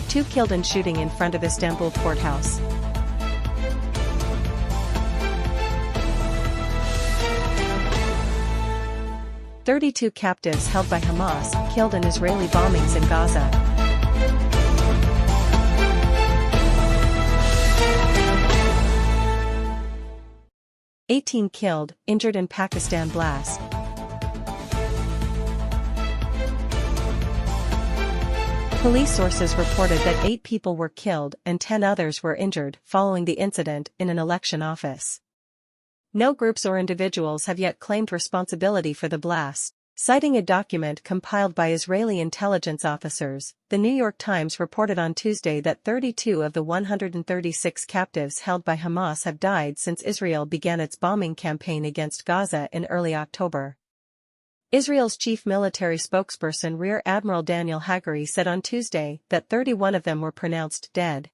2 killed in shooting in front of Istanbul courthouse. "32 captives held by Hamas killed in Israeli bombings in Gaza." "18 killed, injured in Pakistan blast." Police sources reported that 8 people were killed and 10 others were injured following the incident in an election office. No groups or individuals have yet claimed responsibility for the blast. Citing a document compiled by Israeli intelligence officers, the New York Times reported on Tuesday that 32 of the 136 captives held by Hamas have died since Israel began its bombing campaign against Gaza in early October. Israel's chief military spokesperson Rear Admiral Daniel Hagari said on Tuesday that 31 of them were pronounced dead.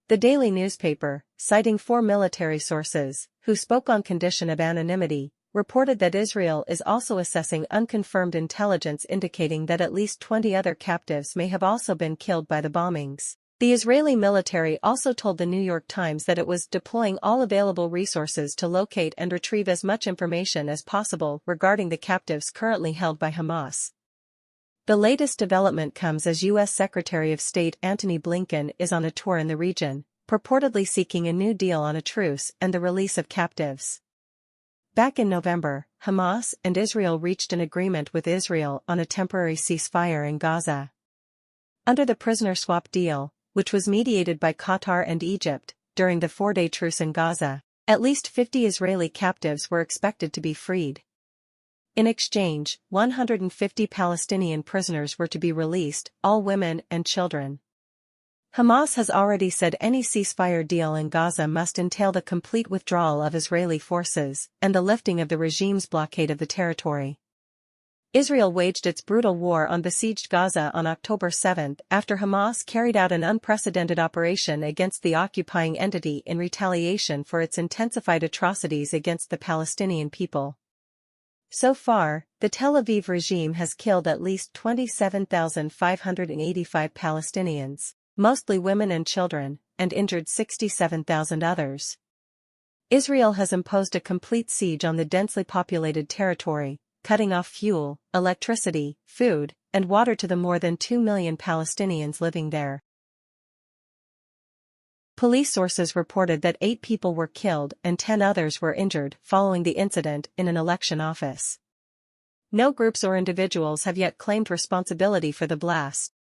The daily newspaper, citing 4 military sources, who spoke on condition of anonymity, reported that Israel is also assessing unconfirmed intelligence indicating that at least 20 other captives may have also been killed by the bombings. The Israeli military also told the New York Times that it was deploying all available resources to locate and retrieve as much information as possible regarding the captives currently held by Hamas. The latest development comes as U.S. Secretary of State Antony Blinken is on a tour in the region, purportedly seeking a new deal on a truce and the release of captives. Back in November, Hamas and Israel reached an agreement with Israel on a temporary ceasefire in Gaza. Under the prisoner swap deal, which was mediated by Qatar and Egypt, during the 4-day truce in Gaza, at least 50 Israeli captives were expected to be freed. In exchange, 150 Palestinian prisoners were to be released, all women and children. Hamas has already said any ceasefire deal in Gaza must entail the complete withdrawal of Israeli forces and the lifting of the regime's blockade of the territory. Israel waged its brutal war on besieged Gaza on October 7 after Hamas carried out an unprecedented operation against the occupying entity in retaliation for its intensified atrocities against the Palestinian people. So far, the Tel Aviv regime has killed at least 27,585 Palestinians, mostly women and children, and injured 67,000 others. Israel has imposed a complete siege on the densely populated territory, cutting off fuel, electricity, food, and water to the more than 2 million Palestinians living there. Police sources reported that 8 people were killed and 10 others were injured following the incident in an election office. No groups or individuals have yet claimed responsibility for the blast.